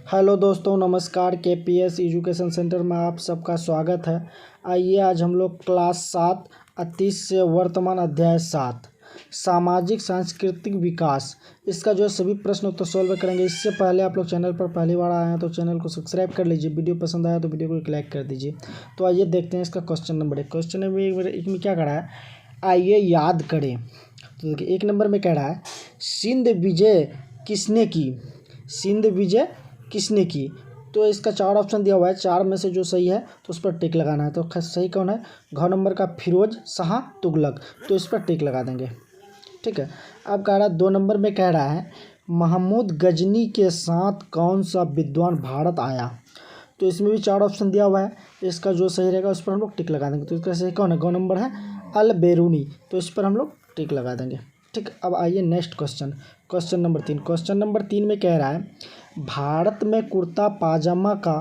Hello दोस्तों, नमस्कार। KPS education centre में आप सबका स्वागत है। आइए आज हम लोग क्लास 7 अतीत से वर्तमान अध्याय 7 सामाजिक सांस्कृतिक विकास इसका जो सभी प्रश्न उत्तर सॉल्व करेंगे। इससे पहले आप लोग चैनल पर पहली बार आए हैं तो चैनल को सब्सक्राइब कर लीजिए। वीडियो पसंद आया तो वीडियो को एक लाइक कर दीजिए। तो आइए देखते हैं इसका क्वेश्चन नंबर 1। क्वेश्चन नंबर 1 में क्या कह रहा है, आइए याद करें। तो देखिए 1 नंबर में कह रहा है, सिंध विजय किसने की। सिंध विजय किसने की। तो इसका 4 ऑप्शन दिया हुआ है, 4 में से जो सही है तो उस पर टिक लगाना है। तो सही कौन है, घ नंबर का फिरोज शाह तुगलक, तो इस पर टिक लगा देंगे। ठीक है। अब कह रहा है 2 नंबर में कह रहा है, महमूद गजनी के साथ कौन सा विद्वान भारत आया। तो इसमें भी 4 ऑप्शन दिया हुआ है, इसका जो सही रहेगा उस पर हम लोग टिक लगा देंगे। तो इसका सही कौन है, ग नंबर है अल बेरूनी, तो इस पर हम लोग टिक लगा देंगे। ठीक। अब आइए next question, question number 3। Question number 3 में कह रहा है, भारत में कुर्ता पाजामा का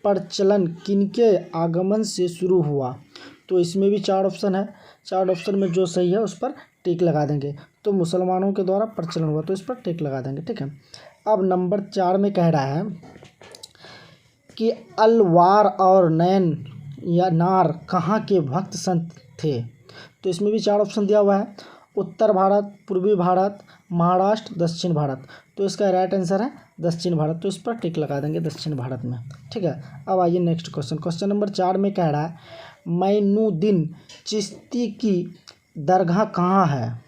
प्रचलन किनके आगमन से शुरू हुआ। तो इसमें भी 4 ऑप्शन है, 4 ऑप्शन में जो सही है उस पर टिक लगा देंगे। तो मुसलमानों के द्वारा प्रचलन हुआ, तो इस पर टिक लगा देंगे। ठीक है। अब नंबर 4 में कह रहा है कि अलवार और नैन या नार कहाँ के भक्त संत थे। तो इसमें भी 4 ऑप्शन दिया हुआ है, उत्तर भारत, पूर्वी भारत, महाराष्ट्र, दक्षिण भारत। तो इसका राइट आंसर है दक्षिण भारत, तो इस पर टिक लगा देंगे दक्षिण भारत में। ठीक है। अब आइए नेक्स्ट क्वेश्चन, क्वेश्चन नंबर 4 में कह रहा है, मोइनुद्दीन चिश्ती की दरगाह कहाँ है।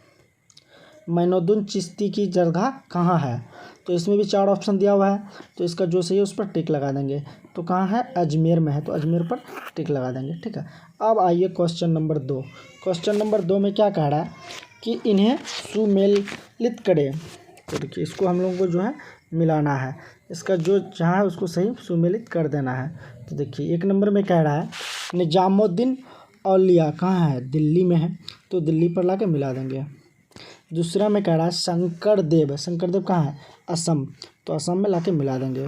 मोइनुद्दीन चिश्ती की दरगाह कहाँ है। तो इसमें भी 4 ऑप्शन दिया हुआ है, तो इसका जो सही है उस पर टिक लगा देंगे। तो कहाँ है, अजमेर में है, तो अजमेर पर टिक लगा देंगे। ठीक है। अब आइए क्वेश्चन नंबर 2। क्वेश्चन नंबर 2 में क्या कह रहा है कि इन्हें सुमेलित करें। तो देखिए इसको हम लोगों को जो है मिलाना है, इसका जो जहाँ है उसको सही सुमेलित कर देना है। तो देखिए 1 नंबर में कह रहा है, निजामुद्दीन औलिया कहाँ है, दिल्ली में है, तो दिल्ली पर ला के मिला देंगे। दूसरा में कह रहा है, शंकरदेव, शंकरदेव कहाँ है, असम, तो असम में ला के मिला देंगे।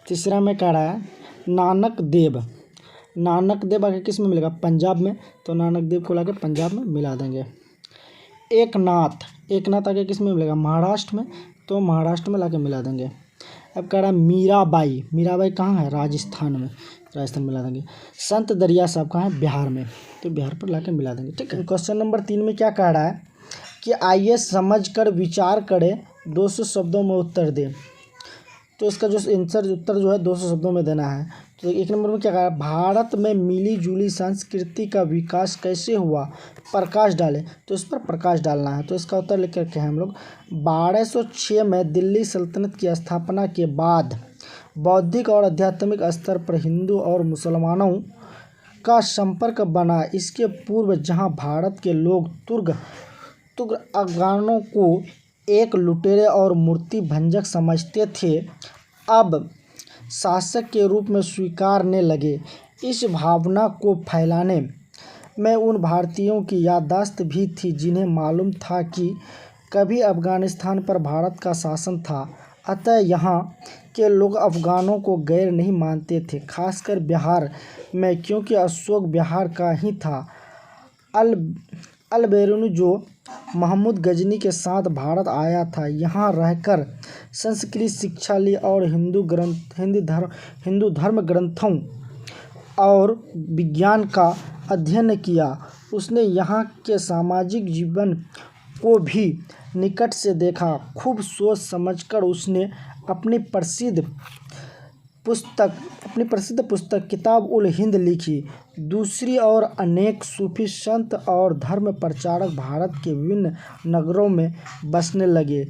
तीसरा में कह रहा है, नानक देव, नानक देव आगे किस में मिलेगा, पंजाब में, तो नानक देव को ला के पंजाब में मिला देंगे। एकनाथ, एकनाथ आगे किस में मिलेगा, महाराष्ट्र में, तो महाराष्ट्र में ला के मिला देंगे। अब कह रहा है मीराबाई, मीराबाई कहाँ है, राजस्थान में, राजस्थान मिला देंगे। संत दरिया साहब कहाँ है, बिहार में, तो बिहार पर ला के मिला देंगे। ठीक है। क्वेश्चन नंबर 3 में क्या कह रहा है कि आइए समझकर विचार करें, 200 शब्दों में उत्तर दें। तो इसका जो आंसर उत्तर जो है 200 शब्दों में देना है। तो 1 नंबर में क्या कहा है, भारत में मिली जुली संस्कृति का विकास कैसे हुआ, प्रकाश डालें। तो इस पर प्रकाश डालना है, तो इसका उत्तर लिख करके हम लोग, 1206 में दिल्ली सल्तनत की स्थापना के बाद बौद्धिक और आध्यात्मिक स्तर पर हिंदू और मुसलमानों का संपर्क बना। इसके पूर्व जहाँ भारत के लोग तुर्क अफगानों को एक लुटेरे और मूर्ति भंजक समझते थे, अब शासक के रूप में स्वीकारने लगे। इस भावना को फैलाने में उन भारतीयों की याददाश्त भी थी जिन्हें मालूम था कि कभी अफगानिस्तान पर भारत का शासन था। अतः यहाँ के लोग अफगानों को गैर नहीं मानते थे, खासकर बिहार में, क्योंकि अशोक बिहार का ही था। अल बेरूनी जो महमूद गजनी के साथ भारत आया था, यहाँ रहकर संस्कृत शिक्षा ली और हिंदू धर्म ग्रंथों और विज्ञान का अध्ययन किया। उसने यहाँ के सामाजिक जीवन को भी निकट से देखा। खूब सोच समझकर उसने अपनी प्रसिद्ध पुस्तक किताब उल हिंद लिखी। दूसरी ओर अनेक सूफी संत और धर्म प्रचारक भारत के विभिन्न नगरों में बसने लगे।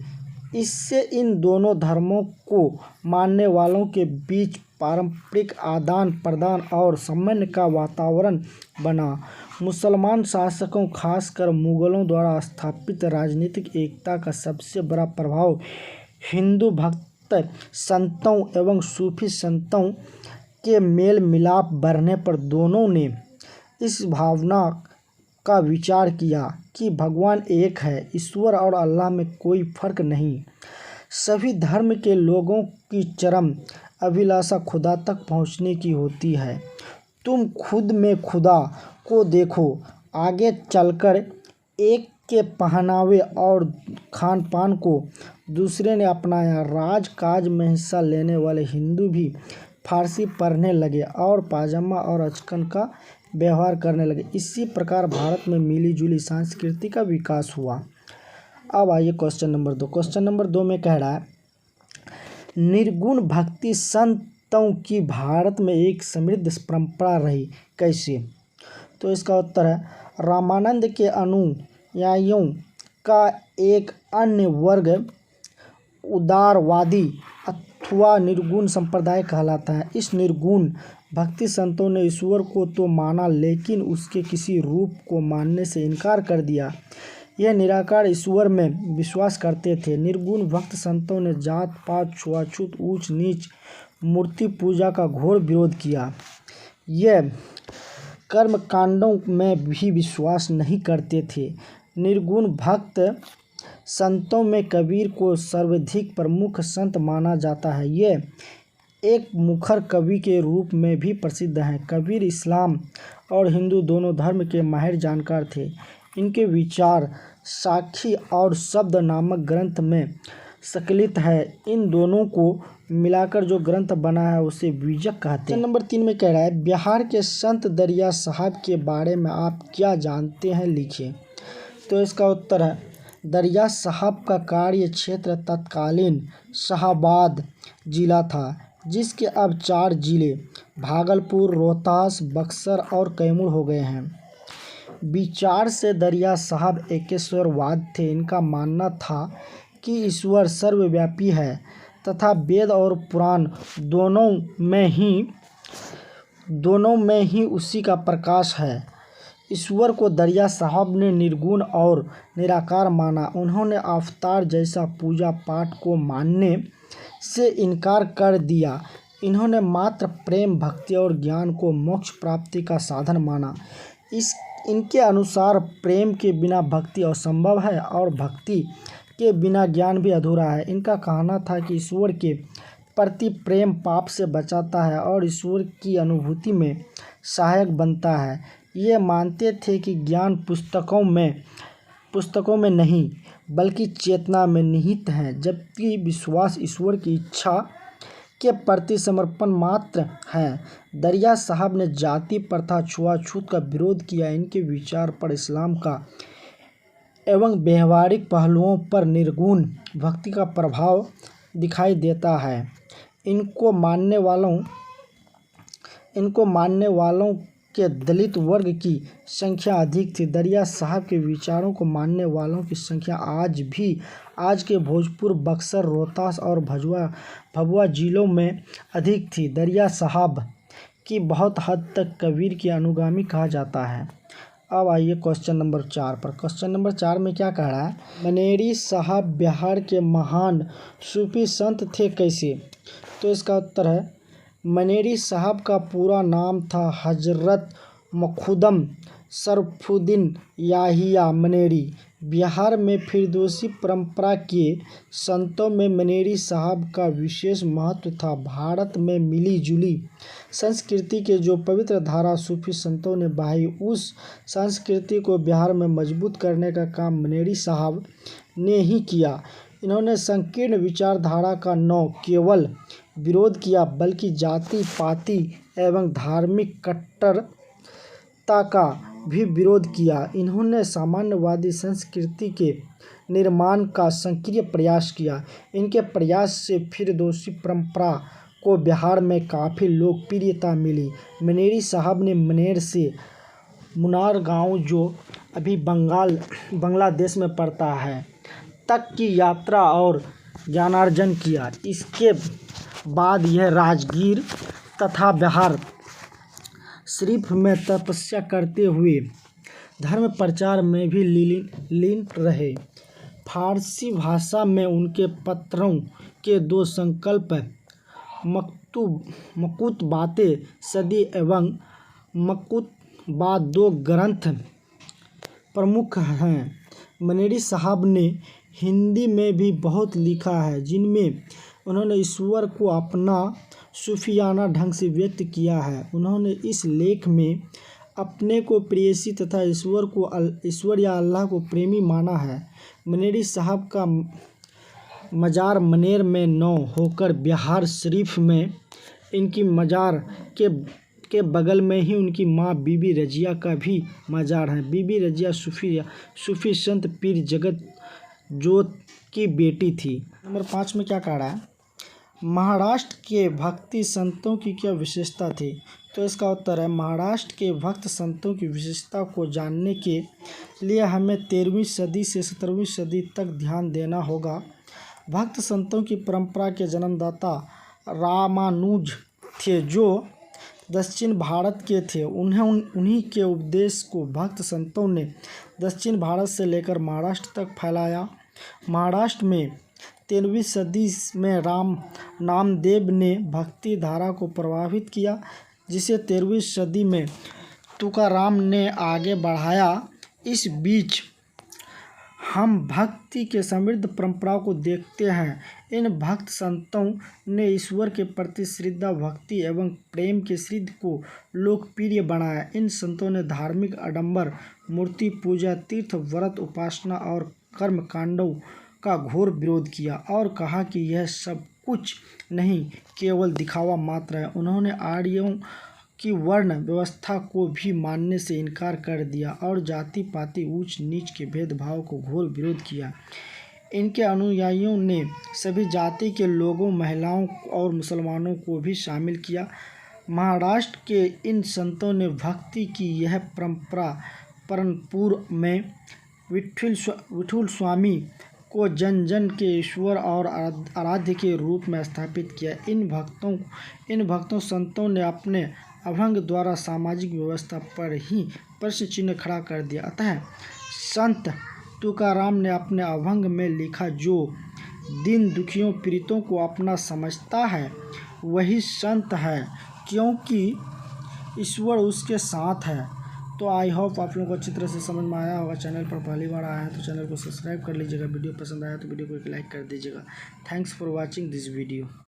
इससे इन दोनों धर्मों को मानने वालों के बीच पारंपरिक आदान प्रदान और सम्मान का वातावरण बना। मुसलमान शासकों, खासकर मुगलों द्वारा स्थापित राजनीतिक एकता का सबसे बड़ा प्रभाव हिंदू भक्त संतों एवं सूफी संतों के मेल मिलाप बढ़ने पर दोनों ने इस भावना का विचार किया कि भगवान एक है, ईश्वर और अल्लाह में कोई फर्क नहीं। सभी धर्म के लोगों की चरम अभिलाषा खुदा तक पहुँचने की होती है। तुम खुद में खुदा को देखो, आगे चलकर एक के पहनावे और खान पान को दूसरे ने अपनाया। राजकाज में हिस्सा लेने वाले हिंदू भी फारसी पढ़ने लगे और पाजामा और अचकन का व्यवहार करने लगे। इसी प्रकार भारत में मिली जुली संस्कृति का विकास हुआ। अब आइए क्वेश्चन नंबर 2। क्वेश्चन नंबर 2 में कह रहा है, निर्गुण भक्ति संतों की भारत में एक समृद्ध परंपरा रही, कैसे? तो इसका उत्तर है, रामानंद के अनुयायियों का एक अन्य वर्ग उदारवादी अथवा निर्गुण संप्रदाय कहलाता है। इस निर्गुण भक्ति संतों ने ईश्वर को तो माना, लेकिन उसके किसी रूप को मानने से इनकार कर दिया। यह निराकार ईश्वर में विश्वास करते थे। निर्गुण भक्त संतों ने जात पात, छुआछूत, ऊंच नीच, मूर्ति पूजा का घोर विरोध किया। यह कर्म कांडों में भी विश्वास नहीं करते थे। निर्गुण भक्त संतों में कबीर को सर्वाधिक प्रमुख संत माना जाता है। ये एक मुखर कवि के रूप में भी प्रसिद्ध हैं। कबीर इस्लाम और हिंदू दोनों धर्म के माहिर जानकार थे। इनके विचार साखी और शब्द नामक ग्रंथ में संकलित है। इन दोनों को मिलाकर जो ग्रंथ बना है उसे विजक कहते हैं। नंबर 3 में कह रहा है, बिहार के संत दरिया साहब के बारे में आप क्या जानते हैं, लिखिए। तो इसका उत्तर है, दरिया साहब का कार्य क्षेत्र तत्कालीन शाहाबाद जिला था, जिसके अब 4 जिले भागलपुर, रोहतास, बक्सर और कैमूर हो गए हैं। विचार से दरिया साहब एकेश्वरवाद थे। इनका मानना था कि ईश्वर सर्वव्यापी है तथा वेद और पुराण दोनों में ही उसी का प्रकाश है। ईश्वर को दरिया साहब ने निर्गुण और निराकार माना। उन्होंने अवतार जैसा पूजा पाठ को मानने से इनकार कर दिया। इन्होंने मात्र प्रेम, भक्ति और ज्ञान को मोक्ष प्राप्ति का साधन माना। इनके अनुसार प्रेम के बिना भक्ति असंभव है और भक्ति के बिना ज्ञान भी अधूरा है। इनका कहना था कि ईश्वर के प्रति प्रेम पाप से बचाता है और ईश्वर की अनुभूति में सहायक बनता है। ये मानते थे कि ज्ञान पुस्तकों में नहीं बल्कि चेतना में निहित है, जबकि विश्वास ईश्वर की इच्छा के प्रति समर्पण मात्र है। दरिया साहब ने जाति प्रथा, छुआछूत का विरोध किया। इनके विचार पर इस्लाम का एवं व्यवहारिक पहलुओं पर निर्गुण भक्ति का प्रभाव दिखाई देता है। इनको मानने वालों के दलित वर्ग की संख्या अधिक थी। दरिया साहब के विचारों को मानने वालों की संख्या आज के भोजपुर, बक्सर, रोहतास और भभुआ जिलों में अधिक थी। दरिया साहब की बहुत हद तक कबीर के अनुगामी कहा जाता है। अब आइए क्वेश्चन नंबर 4 पर। क्वेश्चन नंबर 4 में क्या कह रहा है, मनेरी साहब बिहार के महान सूफी संत थे, कैसे? तो इसका उत्तर है, मनेरी साहब का पूरा नाम था हजरत मखदूम शरफुद्दीन याहिया मनेरी। बिहार में फिरदौसी परंपरा के संतों में मनेरी साहब का विशेष महत्व था। भारत में मिली जुली संस्कृति के जो पवित्र धारा सूफी संतों ने बहाई, उस संस्कृति को बिहार में मजबूत करने का काम मनेरी साहब ने ही किया। इन्होंने संकीर्ण विचारधारा का न केवल विरोध किया बल्कि जाति पाति एवं धार्मिक कट्टरता का भी विरोध किया। इन्होंने साम्यवादी संस्कृति के निर्माण का सक्रिय प्रयास किया। इनके प्रयास से फिरदौसी परंपरा को बिहार में काफ़ी लोकप्रियता मिली। मनेरी साहब ने मनेर से मुनार गांव, जो अभी बांग्लादेश में पड़ता है, तक की यात्रा और ज्ञानार्जन किया। इसके बाद यह राजगीर तथा बिहार शरीफ में तपस्या करते हुए धर्म प्रचार में भी लीन रहे। फारसी भाषा में उनके पत्रों के 2 संकल्प मकतूबाते सदी एवं मकतूबात 2 ग्रंथ प्रमुख हैं। मनेरी साहब ने हिंदी में भी बहुत लिखा है, जिनमें उन्होंने ईश्वर को अपना सूफियाना ढंग से व्यक्त किया है। उन्होंने इस लेख में अपने को प्रेयसी तथा ईश्वर या अल्लाह को प्रेमी माना है। मनेरी साहब का मज़ार मनेर में न होकर बिहार शरीफ में इनकी मज़ार के बगल में ही उनकी माँ बीबी रजिया का भी मज़ार है। बीबी रजिया सूफी संत पीर जगत जोत की बेटी थी। नंबर 5 में क्या कह रहा है, महाराष्ट्र के भक्ति संतों की क्या विशेषता थी? तो इसका उत्तर है, महाराष्ट्र के भक्त संतों की विशेषता को जानने के लिए हमें 13वीं सदी से 17वीं सदी तक ध्यान देना होगा। भक्त संतों की परंपरा के जन्मदाता रामानुज थे, जो दक्षिण भारत के थे। उन्हीं के उपदेश को भक्त संतों ने दक्षिण भारत से लेकर महाराष्ट्र तक फैलाया। महाराष्ट्र में 13वीं सदी में नामदेव ने भक्ति धारा को प्रभावित किया, जिसे 13वीं सदी में तुकाराम ने आगे बढ़ाया। इस बीच हम भक्ति के समृद्ध परंपरा को देखते हैं। इन भक्त संतों ने ईश्वर के प्रति श्रद्धा, भक्ति एवं प्रेम के सिद्ध को लोकप्रिय बनाया। इन संतों ने धार्मिक आडंबर, मूर्ति पूजा, तीर्थ व्रत, उपासना और कर्म कांडों का घोर विरोध किया और कहा कि यह सब कुछ नहीं, केवल दिखावा मात्र है। उन्होंने आर्यों की वर्ण व्यवस्था को भी मानने से इनकार कर दिया और जाति पाति, ऊंच नीच के भेदभाव को घोर विरोध किया। इनके अनुयायियों ने सभी जाति के लोगों, महिलाओं और मुसलमानों को भी शामिल किया। महाराष्ट्र के इन संतों ने भक्ति की यह परंपरा परनपुर में विठुल स्वामी को जन जन के ईश्वर और आराध्य के रूप में स्थापित किया। इन भक्तों संतों ने अपने अभंग द्वारा सामाजिक व्यवस्था पर ही प्रश्न चिन्ह खड़ा कर दिया। अतः संत तुकाराम ने अपने अभंग में लिखा, जो दीन दुखियों पीड़ितों को अपना समझता है वही संत है, क्योंकि ईश्वर उसके साथ है। तो आई होप आप लोगों को अच्छी तरह से समझ में आया होगा। चैनल पर पहली बार आया है तो चैनल को सब्सक्राइब कर लीजिएगा। वीडियो पसंद आया तो वीडियो को एक लाइक कर दीजिएगा। Thanks for watching this video.